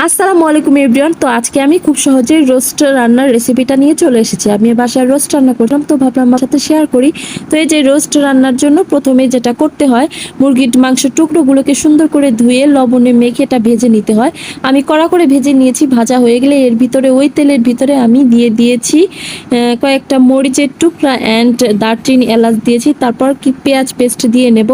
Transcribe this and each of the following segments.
আসসালামু আলাইকুম এভরিওয়ান। তো আজকে আমি খুব সহজেই রোস্ট রান্নার রেসিপিটা নিয়ে চলে এসেছি। আমি বাসায় রোস্ট রান্না করলাম, তো ভাবলাম আমার সাথে শেয়ার করি। তো এই যে রোস্ট রান্নার জন্য প্রথমে যেটা করতে হয়, মুরগির মাংসের টুকরোগুলোকে সুন্দর করে ধুয়ে লবণে মেখে এটা ভেজে নিতে হয়। আমি কড়া করে ভেজে নিয়েছি। ভাজা হয়ে গেলে এর ভিতরে ওই তেলের ভিতরে আমি দিয়ে দিয়েছি কয়েকটা মরিচের টুকরা অ্যান্ড দারচিনি এলাচ দিয়েছি। তারপর কি পেঁয়াজ পেস্ট দিয়ে নেব।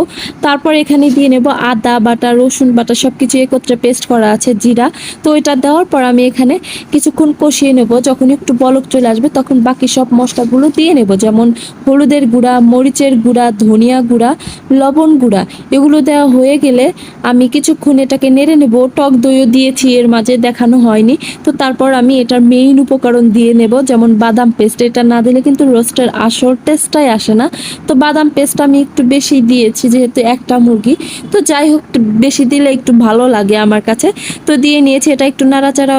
তারপর এখানে দিয়ে নেব আদা বাটা, রসুন বাটা, সব কিছু একত্রে পেস্ট করা আছে, জিরা। তো এটা দেওয়ার পর আমি এখানে কিছুক্ষণ কষিয়ে নেব। যখন একটু বলক চলে আসবে তখন বাকি সব মশলাগুলো দিয়ে নেব, যেমন হলুদের গুঁড়া, মরিচের গুঁড়া, ধনিয়া গুঁড়া, লবণ গুঁড়া। এগুলো দেওয়া হয়ে গেলে আমি কিছুক্ষণ এটাকে নেড়ে নেব। টক দইও দিয়েছি এর মাঝে, দেখানো হয়নি। তো তারপর আমি এটার মেইন উপকরণ দিয়ে নেব, যেমন বাদাম পেস্ট। এটা না দিলে কিন্তু রোস্টের আসল টেস্টটাই আসে না। তো বাদাম পেস্ট আমি একটু বেশি দিয়েছি, যেহেতু একটা মুরগি। তো যাই হোক, বেশি দিলে একটু ভালো লাগে আমার কাছে। তো দিয়ে নিয়েছি, এটা একটু নাড়াচাড়া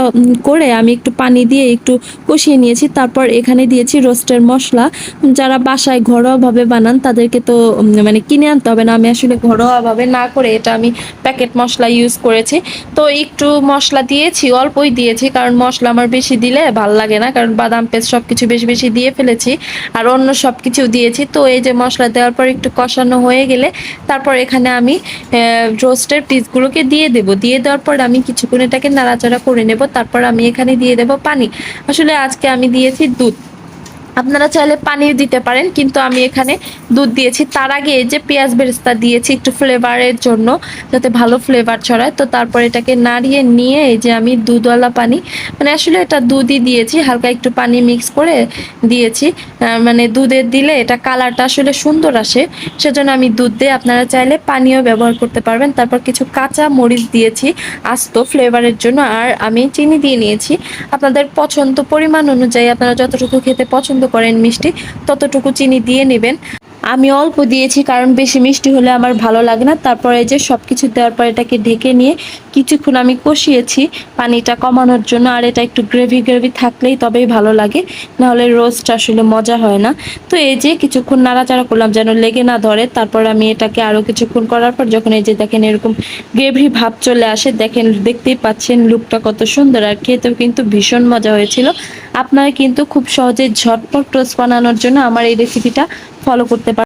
করে আমি একটু পানি দিয়ে একটু কষিয়ে নিয়েছি। তারপর এখানে দিয়েছি রোস্টের মশলা। যারা বাসায় ঘরোয়াভাবে বানান তাদেরকে তো মানে কিনে আনতে হবে না। আমি আসলে ঘরোয়াভাবে না করে এটা আমি প্যাকেট মশলা ইউজ করেছি। তো একটু মশলা দিয়েছি, অল্পই দিয়েছি, কারণ মশলা আমার বেশি দিলে ভাল লাগে না, কারণ বাদাম পেস্ট সব কিছু বেশি বেশি দিয়ে ফেলেছি আর অন্য সব কিছু দিয়েছি। তো এই যে মশলা দেওয়ার পর একটু কষানো হয়ে গেলে তারপর এখানে আমি রোস্টের পিসগুলোকে দিয়ে দেব। দিয়ে দেওয়ার পর আমি কিছুক্ষণ এটাকে নাড়াচাড়া করে নেব। তারপর আমি এখানে দিয়ে দেব পানি। আসলে আজকে আমি দিয়েছি দুধ, আপনারা চাইলে পানিও দিতে পারেন, কিন্তু আমি এখানে দুধ দিয়েছি। তার আগে এই যে পেঁয়াজ বেরেস্তা দিয়েছি একটু ফ্লেভারের জন্য, যাতে ভালো ফ্লেভার ছড়ায়। তো তারপর এটাকে নাড়িয়ে নিয়ে এই যে আমি দুধওয়ালা পানি, মানে আসলে এটা দুধই দিয়েছি, হালকা একটু পানি মিক্স করে দিয়েছি। মানে দুধের দিলে এটা কালারটা আসলে সুন্দর আসে, সেজন্য আমি দুধ দিয়ে, আপনারা চাইলে পানিও ব্যবহার করতে পারবেন। তারপর কিছু কাঁচা মরিচ দিয়েছি আস্ত ফ্লেভারের জন্য, আর আমি চিনি দিয়ে নিয়েছি। আপনাদের পছন্দ পরিমাণ অনুযায়ী আপনারা যতটুকু খেতে পছন্দ করেন মিষ্টি, ততটুকু চিনি দিয়ে নেবেন। আমি অল্প দিয়েছি, কারণ বেশি মিষ্টি হলে আমার ভালো লাগে না। তারপরে যে সব কিছু দেওয়ার পর এটাকে ঢেকে নিয়ে কিছুক্ষণ আমি কষিয়েছি পানিটা কমানোর জন্য। আর এটা একটু গ্রেভি গ্রেভি থাকলেই তবেই ভালো লাগে, নাহলে রোস্ট আসলে মজা হয় না। তো এই যে কিছুক্ষণ নাড়াচাড়া করলাম যেন লেগে না ধরে। তারপর আমি এটাকে আরও কিছুক্ষণ করার পর যখন এই যে দেখেন এরকম গ্রেভি ভাব চলে আসে, দেখেন দেখতেই পাচ্ছেন লুকটা কত সুন্দর, আর খেতেও কিন্তু ভীষণ মজা হয়েছিল। আপনারা কিন্তু খুব সহজে ঝটপট রোস্ট বানানোর জন্য আমার এই রেসিপিটা ফলো করতে পারেন।